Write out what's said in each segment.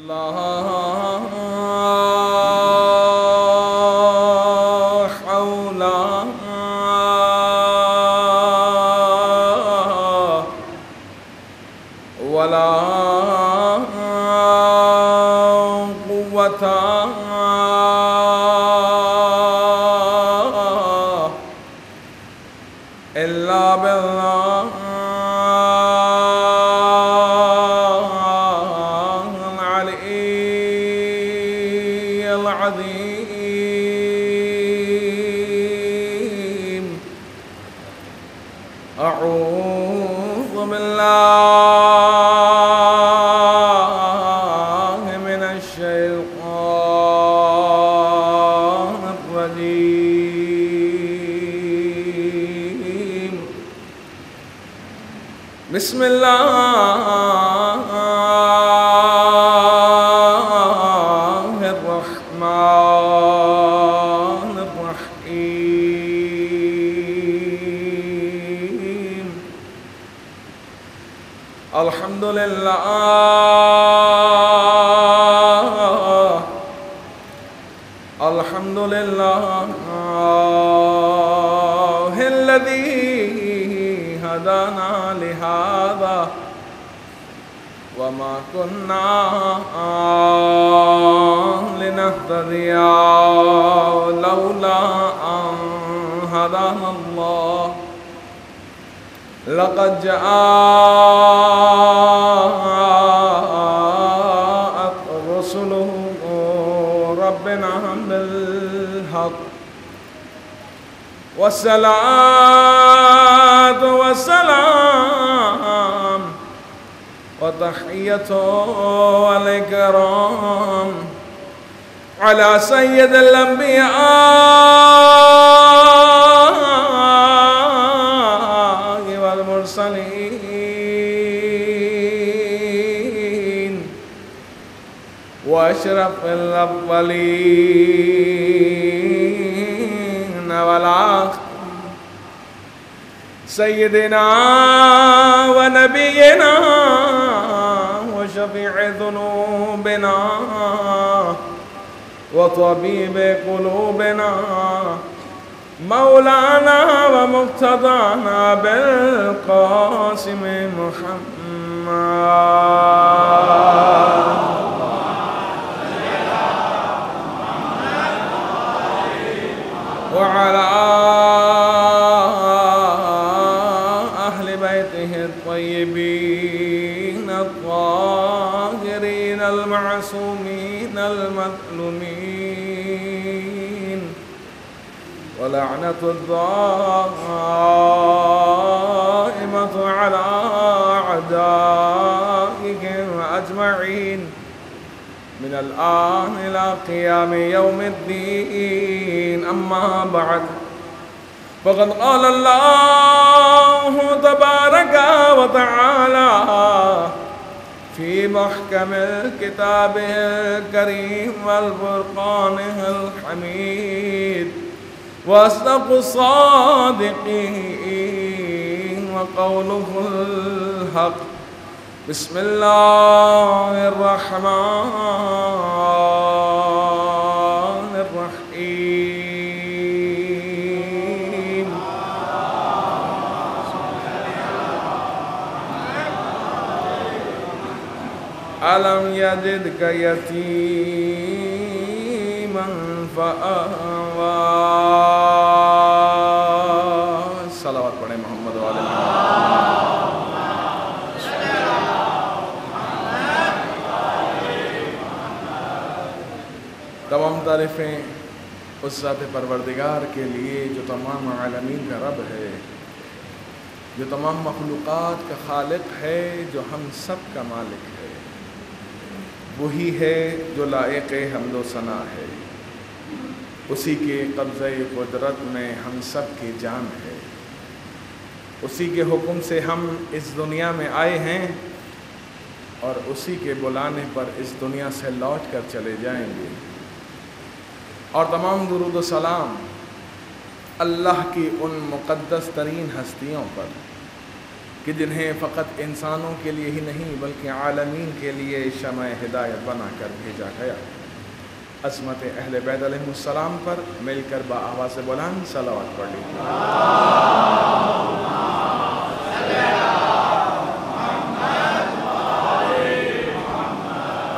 لا حول ولا قوة إلا بالله العلي العظيم. أعوذ بالله من الشيطان الرجيم. بسم الله الرحمن الرحيم. الحمد لله الحمد لله الذي هدانا لهذا وما كنا لنهتدي لولا أن هدانا الله. لقد جاءت رسل ربنا بالحق والصلاة والسلام وتحية والإكرام على سيد الأنبياء والمرسلين وأشرف الأولين والآخرين سيدنا ونبينا وشفيع ذنوبنا وطبيب قلوبنا مولانا ومقتضانا بالقاسم محمد وعلى أهل بيته الطيبين الطاهرين المعصومين المظلومين ولعنة الدائمة على أعدائهم أجمعين من الآن إلى قيام يوم الدين. أما بعد، فقد قال الله تبارك وتعالى في محكم كتابه الكريم والفرقانه الحميد وأصدق الصادقين وقوله الحق. بسم الله الرحمن الرحيم. ألم يجدك يتيما فآوى. صلوات پڑھیں محمد والے تمام تعریفیں اس ذات پروردگار کے لیے جو تمام عالمین کا رب ہے، جو تمام مخلوقات کا خالق ہے، جو ہم سب کا مالک ہے. وہی ہے جو لائق حمد و ثنا ہے. اسی کے قبضہ قدرت میں ہم سب کی جان ہے. اسی کے حکم سے ہم اس دنیا میں آئے ہیں اور اسی کے بلانے پر اس دنیا سے لوٹ کر چلے جائیں گے. اور تمام درود و سلام اللہ کی ان مقدس ترین ہستیوں پر کہ جنہیں فقط انسانوں کے لیے ہی نہیں بلکہ عالمین کے لیے شمع ہدایت بنا کر بھیجا گیا۔ عظمت اہل بیت علیہ السلام پر مل کر بآواز بلند صلوات پڑھ لیجیے۔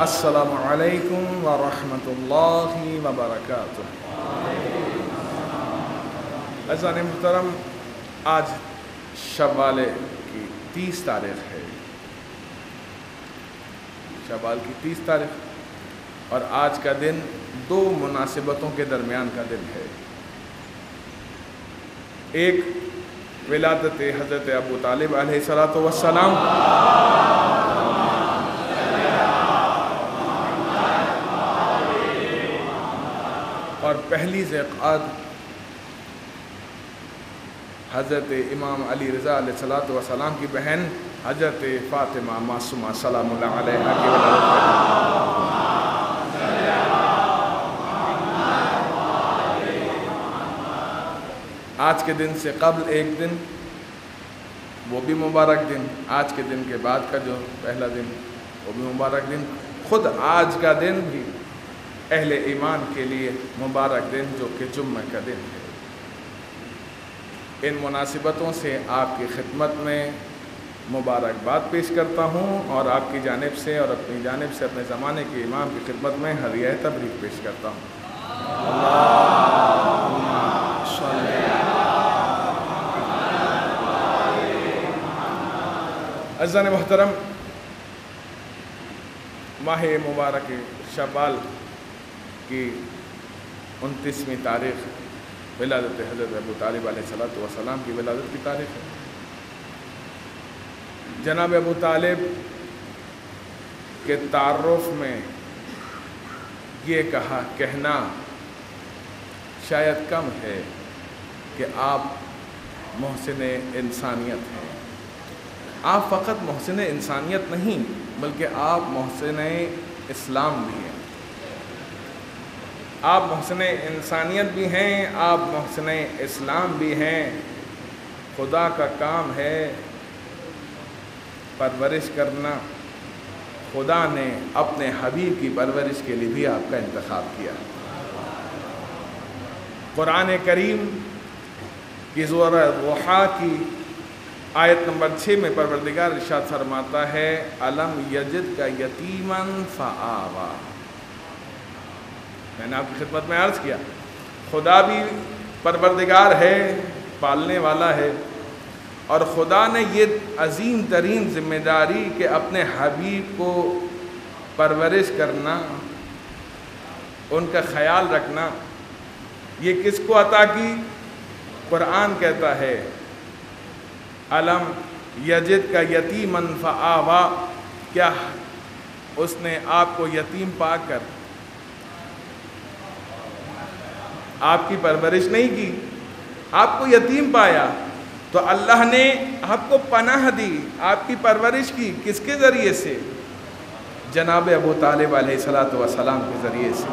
السلام علیکم ورحمۃ اللہ وبرکاتہ۔ عزیزان محترم، آج شوال کی 30 تاریخ ہے، شوال کی 30 تاریخ، اور آج کا دن دو مناسبتوں کے درمیان کا دن ہے۔ ایک ولادت حضرت ابو طالب علیہ السلام، اور پہلی ذیقعد حضرت امام علی رضا علیہ السلام کی بہن حضرت فاطمہ معصومہ سلام اللہ علیہا کی ولادت ہے۔ آج کے دن سے قبل ایک دن، وہ بھی مبارک دن، آج کے دن کے بعد کا جو پہلا دن وہ بھی مبارک دن، خود آج کا دن بھی اہل ایمان کے لیے مبارک دن جو کہ جمعہ کا دن ہے۔ ان مناسبتوں سے آپ کی خدمت میں مبارکباد پیش کرتا ہوں، اور آپ کی جانب سے اور اپنی جانب سے اپنے زمانے کے امام کی خدمت میں ہدیہ تبریک پیش کرتا ہوں۔ اللہم صلی عزیزان محترم، ماہ مبارک شوال کی 29ویں تاریخ ولادت حضرت ابو طالب علیہ السلام کی ولادت کی تاریخ ہے۔ جناب ابو طالب کے تعارف میں یہ کہنا شاید کم ہے کہ آپ محسن انسانیت ہیں۔ آپ فقط محسن انسانیت نہیں بلکہ آپ محسن اسلام بھی ہیں۔ آپ محسن انسانیت بھی ہیں، آپ محسن اسلام بھی ہیں۔ خدا کا کام ہے پرورش کرنا، خدا نے اپنے حبیب کی پرورش کے لیے بھی آپ کا انتخاب کیا۔ قرآن کریم کی سورہ ضحیٰ کی آیت نمبر 6 میں پروردگار ارشاد فرماتا ہے، الم یجد کا یتیمن فآوا۔ میں نے آپ کی خدمت میں عرض کیا، خدا بھی پروردگار ہے، پالنے والا ہے، اور خدا نے یہ عظیم ترین ذمہ داری کہ اپنے حبیب کو پرورش کرنا، ان کا خیال رکھنا، یہ کس کو عطا کی؟ قرآن کہتا ہے الم یجد کا یتیمن فآوا، کیا اس نے آپ کو یتیم پا کر آپ کی پرورش نہیں کی، آپ کو یتیم پایا تو اللہ نے آپ کو پناہ دی، آپ کی پرورش کی۔ کس کے ذریعے سے؟ جناب ابو طالب علیہ السلام کے ذریعے سے۔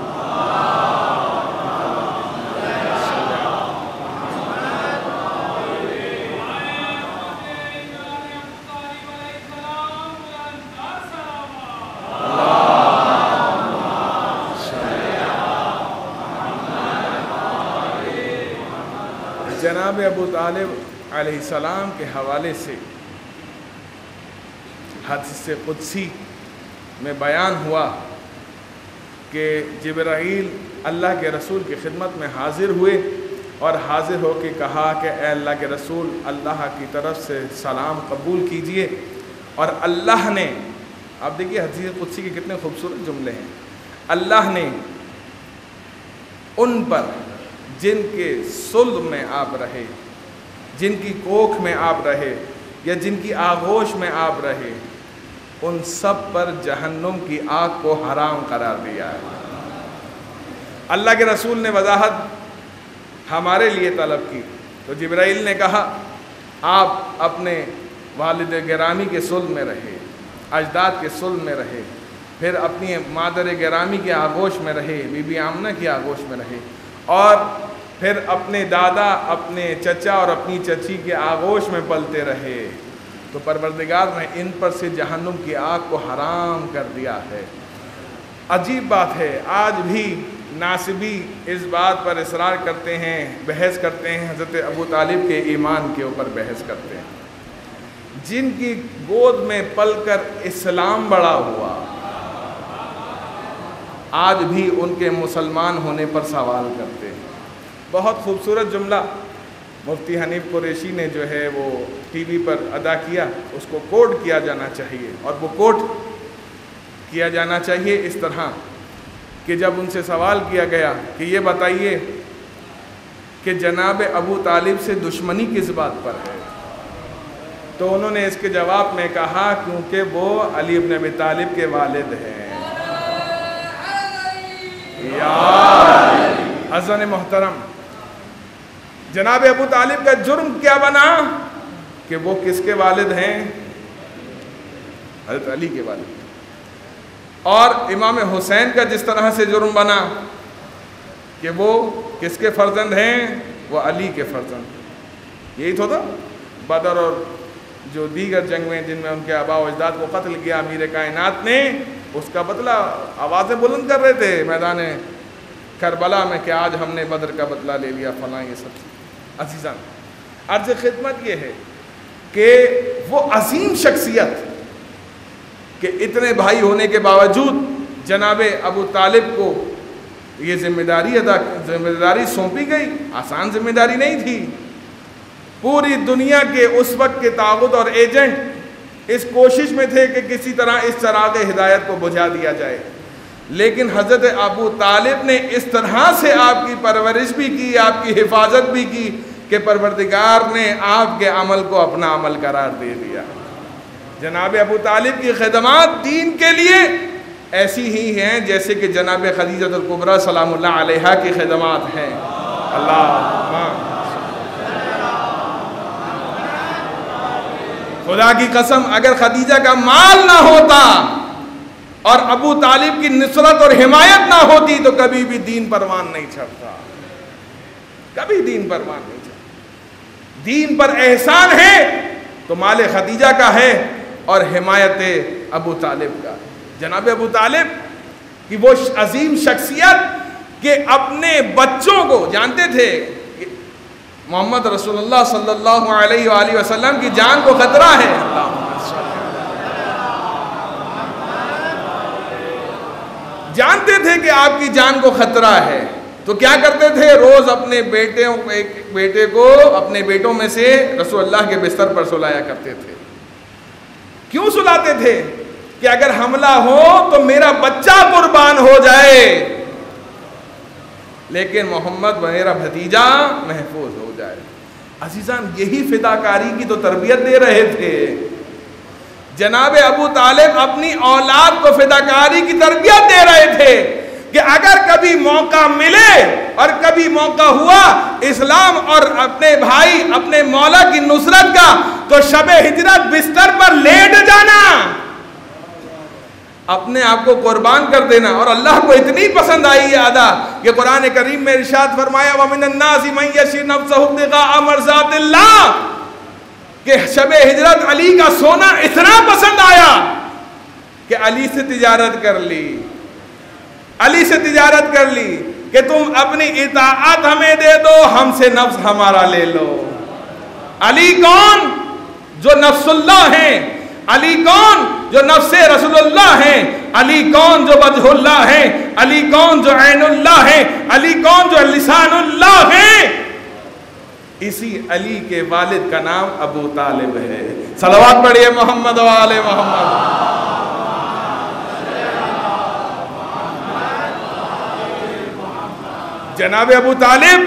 جناب ابو طالب علیہ السلام کے حوالے سے حدیث قدسی میں بیان ہوا کہ جبرائیل اللہ کے رسول کی خدمت میں حاضر ہوئے اور حاضر ہو کے کہا کہ اے اللہ کے رسول، اللہ کی طرف سے سلام قبول کیجئے۔ اور اللہ نے، آپ دیکھیے حدیث قدسی کے کتنے خوبصورت جملے ہیں، اللہ نے ان پر جن کے صلب میں آپ رہے، جن کی کوکھ میں آپ رہے، یا جن کی آغوش میں آپ رہے، ان سب پر جہنم کی آگ کو حرام قرار دیا ہے۔ اللہ کے رسول نے وضاحت ہمارے لیے طلب کی تو جبرائیل نے کہا آپ اپنے والد گرامی کے صلب میں رہے، اجداد کے صلب میں رہے، پھر اپنی مادر گرامی کے آغوش میں رہے، بی بی آمنہ کی آغوش میں رہے، اور پھر اپنے دادا، اپنے چچا اور اپنی چچی کے آغوش میں پلتے رہے، تو پروردگار نے ان پر سے جہنم کی آگ کو حرام کر دیا ہے۔ عجیب بات ہے، آج بھی ناصبی اس بات پر اصرار کرتے ہیں، بحث کرتے ہیں، حضرت ابو طالب کے ایمان کے اوپر بحث کرتے ہیں، جن کی گود میں پل کر اسلام بڑا ہوا، آج بھی ان کے مسلمان ہونے پر سوال کرتے ہیں۔ بہت خوبصورت جملہ مفتی حنیف قریشی نے جو ہے وہ ٹی وی پر ادا کیا، اس کو کوٹ کیا جانا چاہیے، اور وہ کوٹ کیا جانا چاہیے اس طرح کہ جب ان سے سوال کیا گیا کہ یہ بتائیے کہ جناب ابو طالب سے دشمنی کس بات پر ہے، تو انہوں نے اس کے جواب میں کہا کیونکہ وہ علی بن ابی طالب کے والد ہیں۔ یا حضرت محترم، جناب ابو طالب کا جرم کیا بنا کہ وہ کس کے والد ہیں؟ حضرت علی کے والد۔ اور امام حسین کا جس طرح سے جرم بنا کہ وہ کس کے فرزند ہیں؟ وہ علی کے فرزند۔ یہی تو تھا بدر اور جو دیگر جنگ میں جن میں ان کے آباء و اجداد کو قتل کیا امیر کائنات نے، اس کا بدلہ آوازیں بلند کر رہے تھے میدان کربلا میں کہ آج ہم نے بدر کا بدلہ لے لیا، فلاں یہ سب۔ عزیزان، عرض خدمت یہ ہے کہ وہ عظیم شخصیت کہ اتنے بھائی ہونے کے باوجود جناب ابو طالب کو یہ ذمہ داری سونپی گئی، آسان ذمہ داری نہیں تھی۔ پوری دنیا کے اس وقت کے طاغوت اور ایجنٹ اس کوشش میں تھے کہ کسی طرح اس چراغ ہدایت کو بجھا دیا جائے، لیکن حضرت ابو طالب نے اس طرح سے آپ کی پرورش بھی کی، آپ کی حفاظت بھی کی کہ پروردگار نے آپ کے عمل کو اپنا عمل قرار دے دیا۔ جناب ابو طالب کی خدمات دین کے لیے ایسی ہی ہیں جیسے کہ جناب خدیجہ الکبریٰ سلام اللہ علیہا کی خدمات ہیں۔ خدا کی قسم، اگر خدیجہ کا مال نہ ہوتا اور ابو طالب کی نصرت اور حمایت نہ ہوتی تو کبھی بھی دین پروان نہیں چڑھتا، کبھی دین پروان نہیں چڑھتا۔ دین پر احسان ہے تو مال خدیجہ کا ہے اور حمایت ابو طالب کا۔ جناب ابو طالب کی وہ عظیم شخصیت کہ اپنے بچوں کو جانتے تھے کہ محمد رسول اللہ صلی اللہ علیہ وآلہ وسلم کی جان کو خطرہ ہے، جانتے تھے کہ آپ کی جان کو خطرہ ہے، تو کیا کرتے تھے؟ روز اپنے بیٹے کو اپنے بیٹوں میں سے رسول اللہ کے بستر پر سلایا کرتے تھے۔ کیوں سلاتے تھے؟ کہ اگر حملہ ہو تو میرا بچہ قربان ہو جائے، لیکن محمد میرا بھتیجا محفوظ ہو جائے۔ عزیزان، یہی فداکاری کی تو تربیت دے رہے تھے۔ جناب ابو طالب اپنی اولاد کو فداکاری کی تربیت دے رہے تھے کہ اگر کبھی موقع ملے اور کبھی موقع ہوا اسلام اور اپنے بھائی اپنے مولا کی نصرت کا، تو شب ہجرت بستر پر لیٹ جانا، اپنے آپ کو قربان کر دینا۔ اور اللہ کو اتنی پسند آئی یہ ادا کہ قرآن کریم میں ارشاد فرمایا وَمِنَ النَّاسِ مَن يَشْرِي نَفْسَهُ ابْتِغَاءَ مَرْضَاتِ اللَّهِ، کہ شب ہجرت علی کا سونا اتنا پسند آیا کہ علی سے تجارت کر لی، علی سے تجارت کر لی کہ تم اپنی اطاعت ہمیں دے دو، ہم سے نفس ہمارا لے لو۔ علی کون؟ جو نفس اللہ ہیں۔ علی کون؟ جو نفس رسول اللہ ہیں۔ علی کون؟ جو وجہ اللہ ہیں۔ علی کون؟ جو عین اللہ ہیں۔ علی کون؟ جو لسان اللہ ہیں۔ اسی علی کے والد کا نام ابو طالب ہے۔ صلوات پڑھیے محمد و آل محمد۔ جناب ابو طالب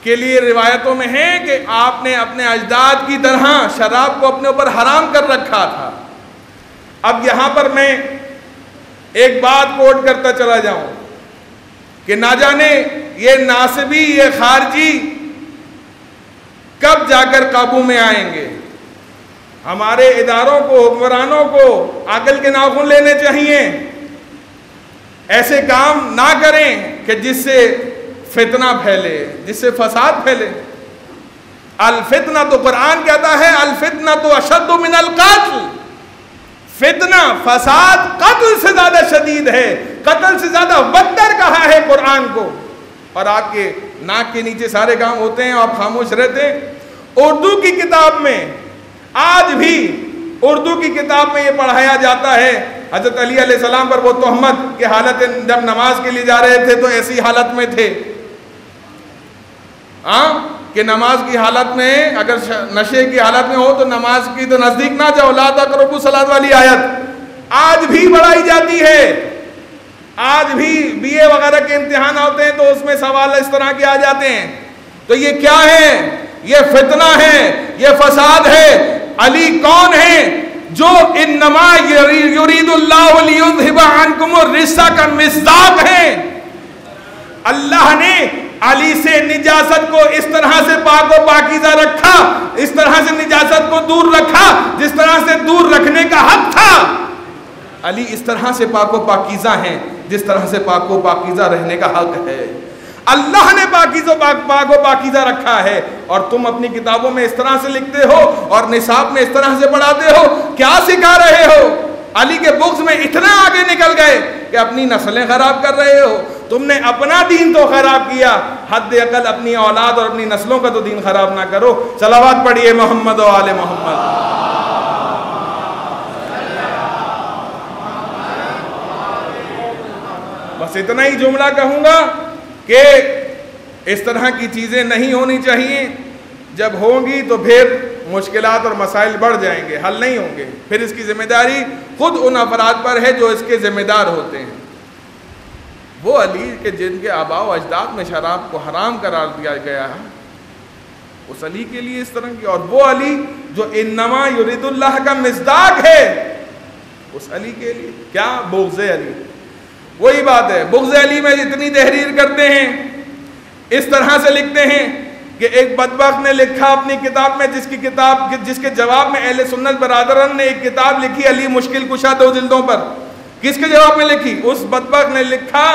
کے لیے روایتوں میں ہے کہ آپ نے اپنے اجداد کی طرح شراب کو اپنے اوپر حرام کر رکھا تھا۔ اب یہاں پر میں ایک بات کوٹ کرتا چلا جاؤں کہ نہ جانے یہ ناصبی، یہ خارجی کب جا کر قابو میں آئیں گے۔ ہمارے اداروں کو، حکمرانوں کو عقل کے ناخن لینے چاہیے، ایسے کام نہ کریں کہ جس سے فتنہ پھیلے، جس سے فساد پھیلے۔ الفتنہ تو قرآن کہتا ہے الفتنہ تو اشد من القتل، فتنہ فساد قتل سے زیادہ شدید ہے، قتل سے زیادہ بدتر کہا ہے قرآن کو۔ اور آپ کے ناک کے نیچے سارے کام ہوتے ہیں، آپ خاموش رہتے ہیں۔ اردو کی کتاب میں آج بھی اردو کی کتاب میں یہ پڑھایا جاتا ہے، حضرت علی علیہ السلام پر وہ تہمت کہ حالت جب نماز کے لیے جا رہے تھے تو ایسی حالت میں تھے کہ نماز کی حالت میں اگر نشے کی حالت میں ہو تو نماز کی تو نزدیک نہ جاؤ، لا تقربوا الصلاۃ والی آیت آج بھی پڑھائی جاتی ہے۔ آج بھی بی اے وغیرہ کے امتحان ہوتے ہیں تو اس میں سوال اس طرح کے آ جاتے ہیں۔ تو یہ کیا ہے؟ یہ فتنہ ہے، یہ فساد ہے۔ علی کون ہے؟ جو انما یرید اللہ لیذھب عنکم الرجس کا مصداق ہے۔ اللہ نے علی سے نجاست کو اس طرح سے پاک و پاکیزہ رکھا، اس طرح سے نجاست کو دور رکھا جس طرح سے دور رکھنے کا حق تھا۔ علی اس طرح سے پاک و پاکیزہ ہیں جس طرح سے پاک و پاکیزہ رہنے کا حق ہے۔ اللہ نے پاک و پاکیزہ رکھا ہے، اور تم اپنی کتابوں میں اس طرح سے لکھتے ہو اور نصاب میں اس طرح سے پڑھاتے ہو۔ کیا سکھا رہے ہو؟ علی کے بغض میں اتنا آگے نکل گئے کہ اپنی نسلیں خراب کر رہے ہو۔ تم نے اپنا دین تو خراب کیا، حد اقل اپنی اولاد اور اپنی نسلوں کا تو دین خراب نہ کرو۔ صلوات پڑھیے محمد و آل محمد۔ بس اتنا ہی جملہ کہوں گا کہ اس طرح کی چیزیں نہیں ہونی چاہیے۔ جب ہوں گی تو پھر مشکلات اور مسائل بڑھ جائیں گے، حل نہیں ہوں گے۔ پھر اس کی ذمہ داری خود ان افراد پر ہے جو اس کے ذمہ دار ہوتے ہیں۔ وہ علی کہ جن کے آباء و اجداد میں شراب کو حرام قرار دیا گیا ہے، اس علی کے لیے اس طرح کی، اور وہ علی جو انما یرید اللہ کا مصداق ہے، اس علی کے لیے کیا بغض علی۔ وہی بات ہے، بغض علی میں اتنی تحریر کرتے ہیں، اس طرح سے لکھتے ہیں کہ ایک بدبخت نے لکھا اپنی کتاب میں، جس کے جواب میں اہل سنت برادران نے ایک کتاب لکھی علی مشکل کشا 2 جلدوں پر۔ کس کے جواب میں لکھی؟ اس بدبخت نے لکھا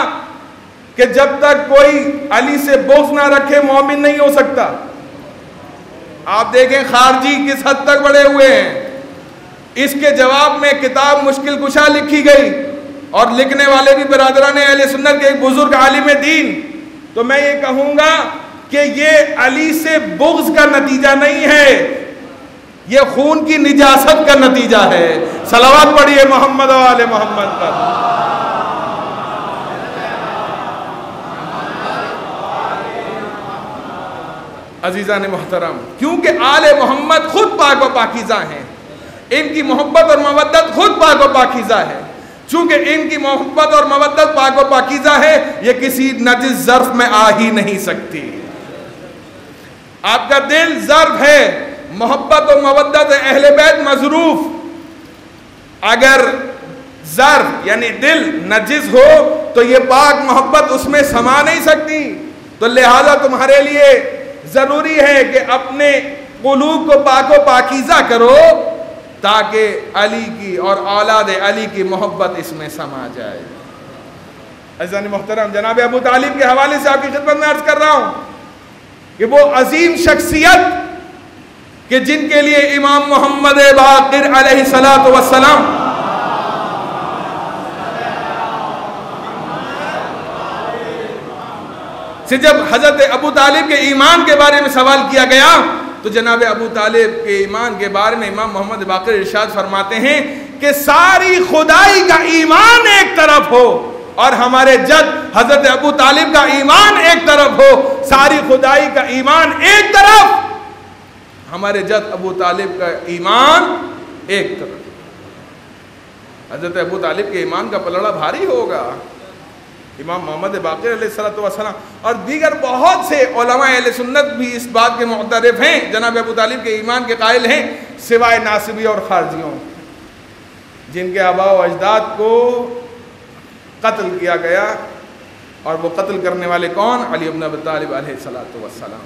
کہ جب تک کوئی علی سے بغض نہ رکھے مومن نہیں ہو سکتا۔ آپ دیکھیں خارجی کس حد تک بڑے ہوئے ہیں۔ اس کے جواب میں کتاب مشکل کشا لکھی گئی، اور لکھنے والے بھی برادران اہل سنت کے ایک بزرگ عالم دین۔ تو میں یہ کہوں گا کہ یہ علی سے بغض کا نتیجہ نہیں ہے، یہ خون کی نجاست کا نتیجہ ہے۔ صلوات پڑھیے محمد و آل محمد پر۔ عزیزان محترم، کیونکہ آل محمد خود پاک و پاکیزہ ہیں، ان کی محبت اور مودت خود پاک و پاکیزہ ہے۔ چونکہ ان کی محبت اور مودت پاک و پاکیزہ ہے، یہ کسی نجس ظرف میں آ ہی نہیں سکتی۔ آپ کا دل ظرف ہے، محبت و مودت اہل بیت مظروف۔ اگر ظرف یعنی دل نجس ہو تو یہ پاک محبت اس میں سما نہیں سکتی۔ تو لہذا تمہارے لیے ضروری ہے کہ اپنے قلوب کو پاک و پاکیزہ کرو، تاکہ علی کی اور اولاد علی کی محبت اس میں سما جائے۔ عزیزان محترم، جناب ابو طالب کے حوالے سے آپ کی خدمت میں عرض کر رہا ہوں کہ وہ عظیم شخصیت کہ جن کے لیے امام محمد باقر علیہ السلام سے جب حضرت ابو طالب کے ایمان کے بارے میں سوال کیا گیا تو جناب ابو طالب کے ایمان کے بارے میں امام محمد باقر ارشاد فرماتے ہیں کہ ساری خدائی کا ایمان ایک طرف ہو اور ہمارے جد حضرت ابو طالب کا ایمان ایک طرف ہو، ساری خدائی کا ایمان ایک طرف، ہمارے جد ابو طالب کا ایمان ایک طرف۔ حضرت ابو طالب کے ایمان کا پلڑا بھاری ہوگا۔ امام محمد باقر علیہ السلام اور دیگر بہت سے علماء اہل سنت بھی اس بات کے معترف ہیں، جناب ابو طالب کے ایمان کے قائل ہیں، سوائے ناصبی اور خارجیوں جن کے آباء و اجداد کو قتل کیا گیا، اور وہ قتل کرنے والے کون؟ علی بن ابی طالب علیہ السلام۔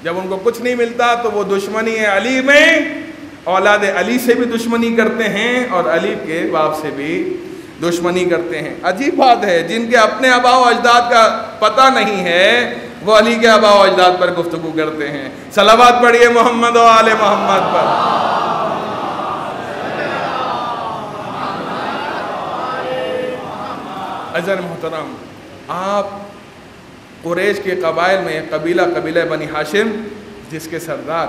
جب ان کو کچھ نہیں ملتا تو وہ دشمنی ہے علی میں، اولاد علی سے بھی دشمنی کرتے ہیں اور علی کے باپ سے بھی دشمنی کرتے ہیں۔ عجیب بات ہے، جن کے اپنے آباء و اجداد کا پتہ نہیں ہے وہ علی کے آباء و اجداد پر گفتگو کرتے ہیں۔ صلوات پڑھیے محمد و آل محمد پر۔ عزیزان محترم، آپ قریش کے قبائل میں قبیلہ بنی ہاشم، جس کے سردار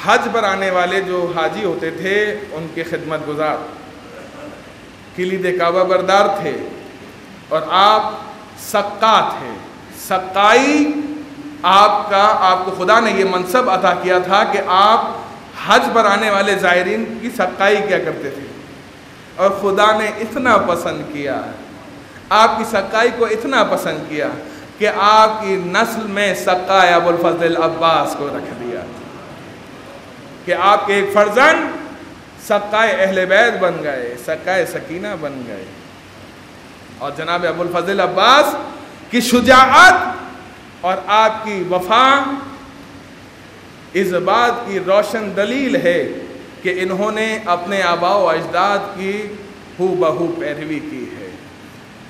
حج پر آنے والے جو حاجی ہوتے تھے ان کے خدمت گزار، کلید کعبہ بردار تھے، اور آپ سقا تھے۔ سقائی آپ کو خدا نے یہ منصب عطا کیا تھا کہ آپ حج پر آنے والے زائرین کی سقائی کیا کرتے تھے، اور خدا نے اتنا پسند کیا، آپ کی سقائی کو اتنا پسند کیا کہ آپ کی نسل میں سقائے ابو الفضل عباس کو رکھ دیا کہ آپ کے ایک فرزند سقائے اہل بیت بن گئے، سقائے سکینہ بن گئے۔ اور جناب ابو الفضل عباس کی شجاعت اور آپ کی وفا اس بات کی روشن دلیل ہے کہ انہوں نے اپنے آباء و اجداد کی ہو بہو پیروی کی ہے۔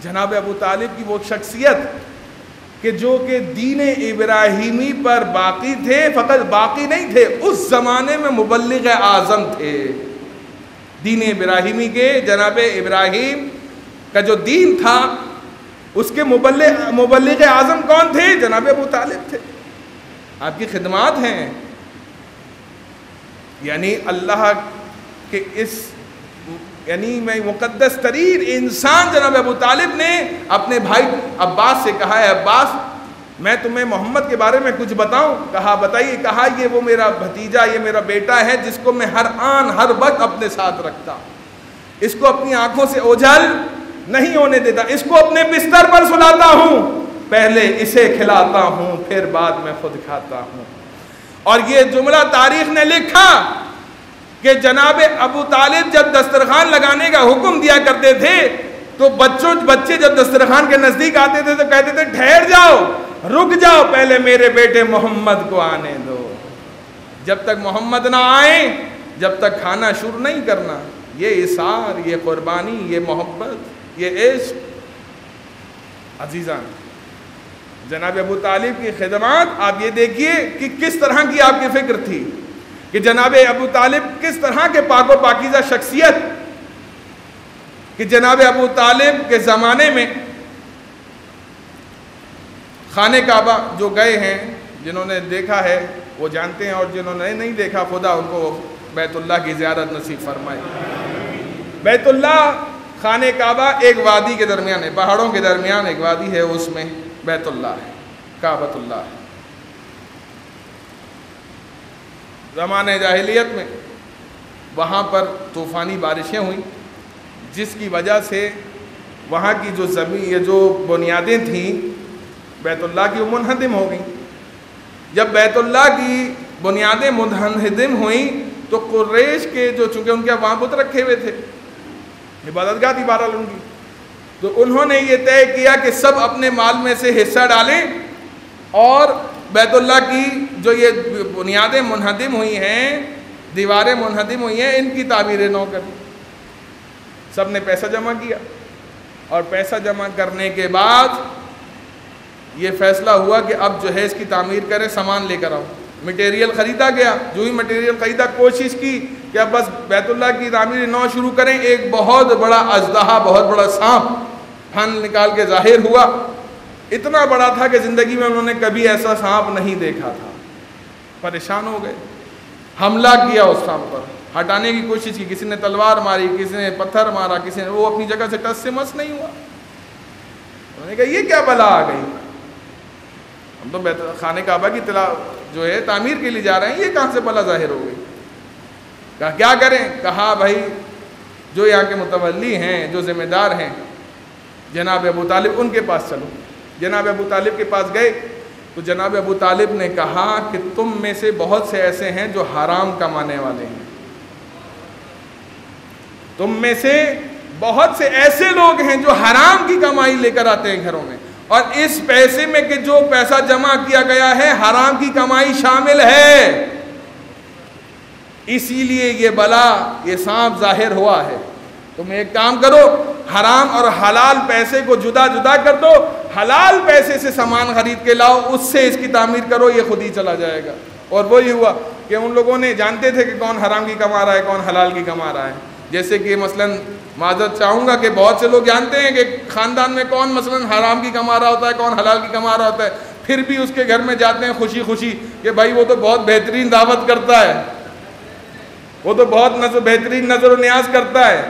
جناب ابو طالب کی وہ شخصیت کہ جو کہ دین ابراہیمی پر باقی تھے، فقط باقی نہیں تھے، اس زمانے میں مبلغ اعظم تھے دین ابراہیمی کے۔ جناب ابراہیم کا جو دین تھا اس کے مبلغ اعظم کون تھے؟ جناب ابو طالب تھے۔ آپ کی خدمات ہیں، یعنی اللہ کے میں مقدس ترین انسان جناب ابو طالب نے اپنے بھائی عباس سے کہا ہے، عباس میں تمہیں محمد کے بارے میں کچھ بتاؤں؟ کہا بتائیے۔ کہا یہ وہ میرا بھتیجا، یہ میرا بیٹا ہے جس کو میں ہر آن ہر وقت اپنے ساتھ رکھتا ہوں، اس کو اپنی آنکھوں سے اوجھل نہیں ہونے دیتا، اس کو اپنے بستر پر سلاتا ہوں، پہلے اسے کھلاتا ہوں پھر بعد میں خود کھاتا ہوں۔ اور یہ جملہ تاریخ نے لکھا کہ جناب ابو طالب جب دسترخوان لگانے کا حکم دیا کرتے تھے تو بچے جب دسترخوان کے نزدیک آتے تھے تو کہتے تھے ٹھہر جاؤ، رک جاؤ، پہلے میرے بیٹے محمد کو آنے دو، جب تک محمد نہ آئیں جب تک کھانا شروع نہیں کرنا۔ یہ اثار، یہ قربانی، یہ محبت، یہ عشق۔ عزیزان، جناب ابو طالب کی خدمات آپ یہ دیکھیے کہ کس طرح کی آپ کی فکر تھی، کہ جناب ابو طالب کس طرح کے پاک و پاکیزہ شخصیت، کہ جناب ابو طالب کے زمانے میں خانہ کعبہ جو گئے ہیں، جنہوں نے دیکھا ہے وہ جانتے ہیں، اور جنہوں نے نہیں دیکھا خدا ان کو بیت اللہ کی زیارت نصیب فرمائے۔ بیت اللہ، خانہ کعبہ ایک وادی کے درمیان ہے، پہاڑوں کے درمیان ایک وادی ہے، اس میں بیت اللہ ہے، کعبۃ اللہ ہے۔ زمانہ جاہلیت میں وہاں پر طوفانی بارشیں ہوئیں، جس کی وجہ سے وہاں کی جو زمین، یہ جو بنیادیں تھیں بیت اللہ کی، وہ منہدم ہو گئیں۔ جب بیت اللہ کی بنیادیں منہدم ہوئیں تو قریش کے جو، چونکہ ان کے وہاں بت رکھے ہوئے تھے، عبادت گاہ تھی بہرحال ان کی، تو انہوں نے یہ طے کیا کہ سب اپنے مال میں سے حصہ ڈالیں اور بیت اللہ کی جو یہ بنیادیں منہدم ہوئی ہیں، دیواریں منہدم ہوئی ہیں، ان کی تعمیر نو کریں۔ سب نے پیسہ جمع کیا، اور پیسہ جمع کرنے کے بعد یہ فیصلہ ہوا کہ اب جو ہے اس کی تعمیر کریں، سامان لے کر آؤ۔ مٹیریل خریدا گیا، جو ہی مٹیریل خریدا، کوشش کی کہ اب بس بیت اللہ کی تعمیر نو شروع کریں۔ ایک بہت بڑا اژدہا، بہت بڑا سانپ پھن نکال کے ظاہر ہوا، اتنا بڑا تھا کہ زندگی میں انہوں نے کبھی ایسا سانپ نہیں دیکھا تھا۔ پریشان ہو گئے، حملہ کیا اس سانپ پر، ہٹانے کی کوشش کی، کسی نے تلوار ماری، کسی نے پتھر مارا، کسی نے، وہ اپنی جگہ سے ٹس سے مس نہیں ہوا۔ انہوں نے کہا یہ کیا بلا آ گئی، ہم تو خانہ کعبہ کی جو ہے تعمیر کے لیے جا رہے ہیں، یہ کہاں سے بلا ظاہر ہو گئی۔ کہا کیا کریں؟ کہا بھائی جو یہاں کے متولی ہیں، جو ذمہ دار ہیں، جناب ابو طالب، ان کے پاس چلو۔ جناب ابو طالب کے پاس گئے تو جناب ابو طالب نے کہا کہ تم میں سے بہت سے ایسے ہیں جو حرام کمانے والے ہیں، تم میں سے بہت سے ایسے لوگ ہیں جو حرام کی کمائی لے کر آتے ہیں گھروں میں، اور اس پیسے میں کہ جو پیسہ جمع کیا گیا ہے حرام کی کمائی شامل ہے، اسی لیے یہ بلا، یہ سانپ ظاہر ہوا ہے۔ تم ایک کام کرو، حرام اور حلال پیسے کو جدا جدا کر دو، حلال پیسے سے سامان خرید کے لاؤ، اس سے اس کی تعمیر کرو، یہ خود ہی چلا جائے گا۔ اور وہی ہوا کہ ان لوگوں نے جانتے تھے کہ کون حرام کی کما رہا ہے، کون حلال کی کما رہا ہے۔ جیسے کہ مثلاً معذرت چاہوں گا کہ بہت سے لوگ جانتے ہیں کہ خاندان میں کون مثلاً حرام کی کما رہا ہوتا ہے، کون حلال کی کما رہا ہوتا ہے، پھر بھی اس کے گھر میں جاتے ہیں خوشی خوشی کہ بھائی وہ تو بہت بہترین دعوت کرتا ہے، وہ تو بہت بہترین نظر و نیاز کرتا ہے۔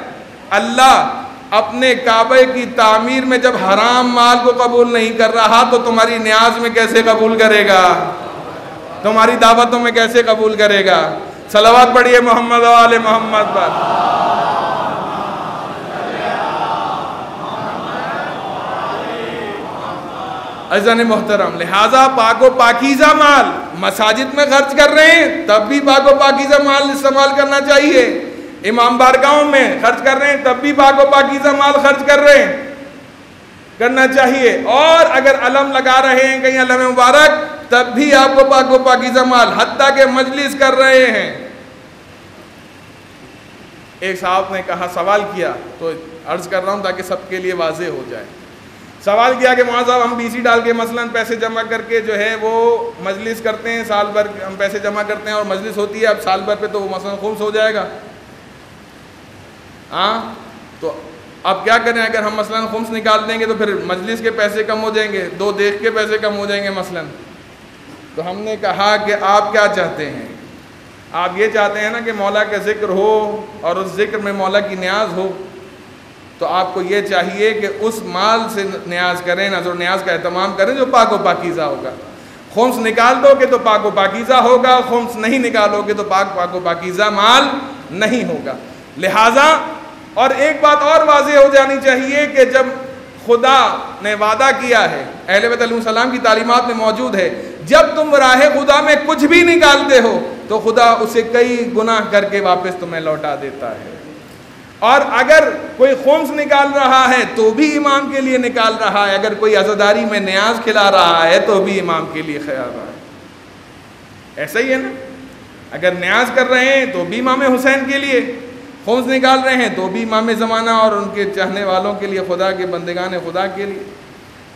اللہ اپنے کعبے کی تعمیر میں جب حرام مال کو قبول نہیں کر رہا تو تمہاری نیاز میں کیسے قبول کرے گا، تمہاری دعوتوں میں کیسے قبول کرے گا؟ صلوات پڑھیے محمد و آل محمد پر۔ عزیزان محترم، لہٰذا پاک و پاکیزہ مال مساجد میں خرچ کر رہے ہیں تب بھی پاک و پاکیزہ مال استعمال کرنا چاہیے، امام بارگاہوں میں خرچ کر رہے ہیں تب بھی پاک و پاکیزہ مال خرچ کر رہے ہیں، کرنا چاہیے۔ اور اگر علم لگا رہے ہیں کہیں علم مبارک تب بھی آپ کو پاک و پاکیزہ مال، حتیٰ کہ مجلس کر رہے ہیں۔ ایک صاحب نے کہا، سوال کیا، تو عرض کر رہا ہوں تاکہ سب کے لیے واضح ہو جائے۔ سوال کیا کہ مولانا صاحب ہم بی سی ڈال کے مثلاً پیسے جمع کر کے جو ہے وہ مجلس کرتے ہیں، سال بھر ہم پیسے جمع کرتے ہیں اور مجلس ہوتی ہے، اب سال بھر پہ تو وہ مثلاً خمس ہو جائے گا، تو اب کیا کریں؟ اگر ہم مثلاً خمس نکال دیں گے تو پھر مجلس کے پیسے کم ہو جائیں گے، 2 دیکھ کے پیسے کم ہو جائیں گے مثلاً۔ تو ہم نے کہا کہ آپ کیا چاہتے ہیں؟ آپ یہ چاہتے ہیں نا کہ مولا کا ذکر ہو اور اس ذکر میں مولا کی نیاز ہو، تو آپ کو یہ چاہیے کہ اس مال سے نیاز کریں، نظر و نیاز کا اہتمام کریں جو پاک و پاکیزہ ہوگا۔ خمس نکال دو گے تو پاک و پاکیزہ ہوگا، خمس نہیں نکالو گے تو پاک و پاکیزہ مال نہیں ہوگا۔ لہٰذا اور ایک بات اور واضح ہو جانی چاہیے کہ جب خدا نے وعدہ کیا ہے، اہل بیت علیہ السلام کی تعلیمات میں موجود ہے، جب تم راہ خدا میں کچھ بھی نکالتے ہو تو خدا اسے کئی گناہ کر کے واپس تمہیں لوٹا دیتا ہے۔ اور اگر کوئی خمس نکال رہا ہے تو بھی امام کے لیے نکال رہا ہے، اگر کوئی عزاداری میں نیاز کھلا رہا ہے تو بھی امام کے لیے خیال رہا ہے۔ ایسا ہی ہے نا، اگر نیاز کر رہے ہیں تو بھی امام حسین کے لیے، خمس نکال رہے ہیں تو بھی امام زمانہ اور ان کے چاہنے والوں کے لیے، خدا کے بندگان خدا کے لیے۔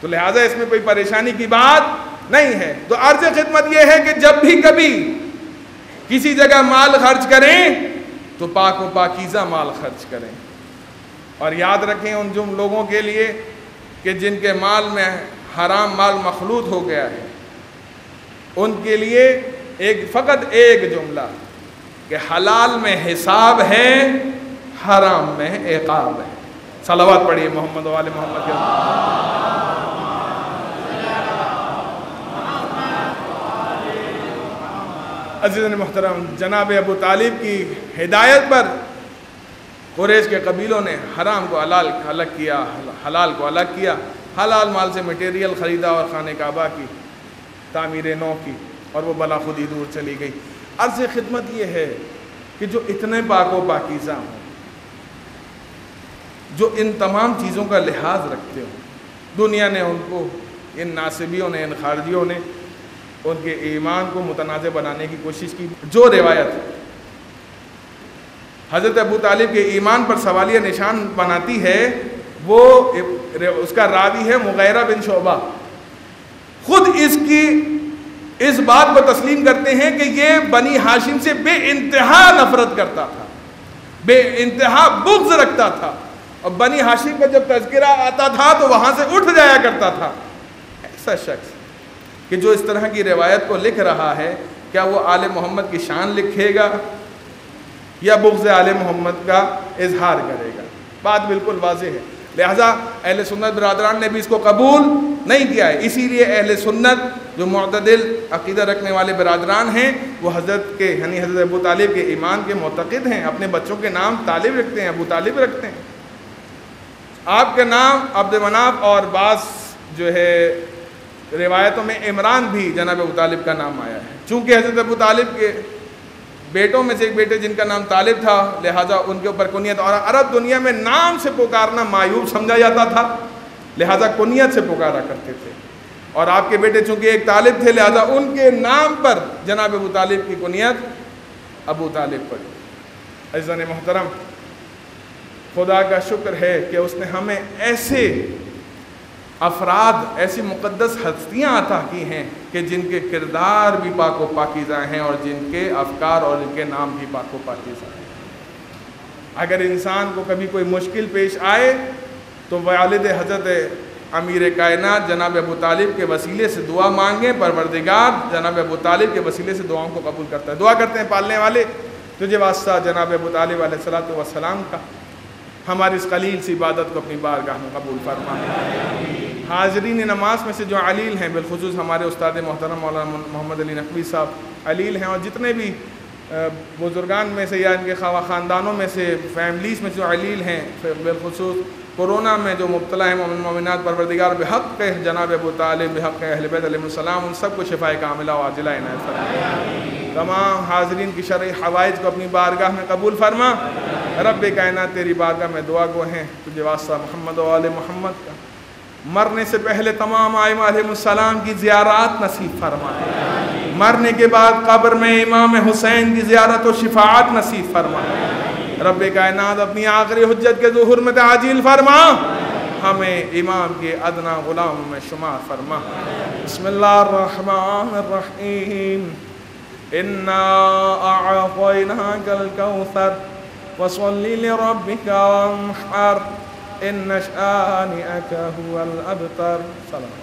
تو لہٰذا اس میں کوئی پریشانی کی بات نہیں ہے۔ تو عرض خدمت یہ ہے کہ جب بھی کبھی کسی جگہ مال خرچ کریں تو پاک و پاکیزہ مال خرچ کریں، اور یاد رکھیں ان جن لوگوں کے لیے کہ جن کے مال میں حرام مال مخلوط ہو گیا ہے، ان کے لیے فقط ایک جملہ کہ حلال میں حساب ہے، حرام میں عقاب ہے۔ صلوات پڑھیے محمد و آل محمد کے۔ عزیزان محترم، جناب ابو طالب کی ہدایت پر قریش کے قبیلوں نے حرام کو حلال الگ کیا، حلال کو الگ کیا، حلال مال سے مٹیریل خریدا اور خانہ کعبہ کی تعمیر نو کی، اور وہ بلا خود ہی دور چلی گئی۔ عرض خدمت یہ ہے کہ جو اتنے پاک و پاکیزہ ہوں، جو ان تمام چیزوں کا لحاظ رکھتے ہوں، دنیا نے ان کو، ان ناصبیوں نے، ان خارجیوں نے ان کے ایمان کو متنازع بنانے کی کوشش کی۔ جو روایت حضرت ابو طالب کے ایمان پر سوالیہ نشان بناتی ہے، وہ اس کا راوی ہے مغیرہ بن شعبہ، خود اس بات کو تسلیم کرتے ہیں کہ یہ بنی ہاشم سے بے انتہا نفرت کرتا تھا، بے انتہا بغض رکھتا تھا، اور بنی ہاشم کا جب تذکرہ آتا تھا تو وہاں سے اٹھ جایا کرتا تھا۔ ایسا شخص کہ جو اس طرح کی روایت کو لکھ رہا ہے، کیا وہ آل محمد کی شان لکھے گا یا بغض آل محمد کا اظہار کرے گا؟ بات بالکل واضح ہے۔ لہٰذا اہل سنت برادران نے بھی اس کو قبول نہیں کیا ہے۔ اسی لیے اہل سنت جو معتدل عقیدہ رکھنے والے برادران ہیں، وہ حضرت ابو طالب کے ایمان کے معتقد ہیں، اپنے بچوں کے نام طالب رکھتے ہیں، ابو طالب رکھتے ہیں۔ آپ کا نام عبد مناف، اور بعض جو ہے روایتوں میں عمران بھی جناب ابو طالب کا نام آیا ہے۔ چونکہ حضرت ابو طالب کے بیٹوں میں سے ایک بیٹے جن کا نام طالب تھا، لہٰذا ان کے اوپر کنیت، اور عرب دنیا میں نام سے پکارنا معیوب سمجھا جاتا تھا، لہٰذا کنیت سے پکارا کرتے تھے، اور آپ کے بیٹے چونکہ ایک طالب تھے، لہٰذا ان کے نام پر جناب ابو طالب کی کنیت ابو طالب پڑی۔ عزیزان محترم، خدا کا شکر ہے کہ اس نے ہمیں ایسے افراد، ایسی مقدس ہستیاں عطا کی ہیں کہ جن کے کردار بھی پاک و پاکیزہ ہیں اور جن کے افکار اور جن کے نام بھی پاک و پاکیزہ ہیں۔ اگر انسان کو کبھی کوئی مشکل پیش آئے تو والد حضرت امیر کائنات جناب ابو طالب کے وسیلے سے دعا مانگیں، پروردگار جناب ابو طالب کے وسیلے سے دعاؤں کو قبول کرتا ہے۔ دعا کرتے ہیں پالنے والے تجھے واسطہ جناب ابو طالب علیہ الصلوۃ والسلام کا، ہماری اس قلیل سی عبادت کو اپنی بارگاہ میں قبول فرما۔ حاضرین نماز میں سے جو علیل ہیں، بالخصوص ہمارے استاد محترم مولانا محمد علی نقوی صاحب علیل ہیں، اور جتنے بھی بزرگان میں سے یا ان کے خاندانوں میں سے، فیملیز میں جو علیل ہیں، بالخصوص کورونا میں جو مبتلا ہیں مومن مومنات، پروردگار بحق جناب ابو طالب، بحق اہل بیت علیہ السلام، ان سب کو شفائے کاملہ و عاجلہ عنایت فرما۔ تمام حاضرین کی شرعی حوائج کو اپنی بارگاہ میں قبول فرما۔ رب کائنات تیری بارگاہ میں دعا گو ہیں، تجھے واسطہ محمد و آل محمد کا مرنے سے پہلے تمام ائمہ علیہ السلام کی زیارات نصیب فرما، مرنے کے بعد قبر میں امام حسین کی زیارت و شفاعت نصیب فرما۔ رب کائنات اپنی آخری حجت کے ظہور میں تعجیل فرما، ہمیں امام کے ادنا غلام میں شمار فرما۔ بسم اللہ الرحمن الرحیم، انا اعطیناک الکوثر فصل لربک وانحر ان شانئک هو الابتر۔ سلام۔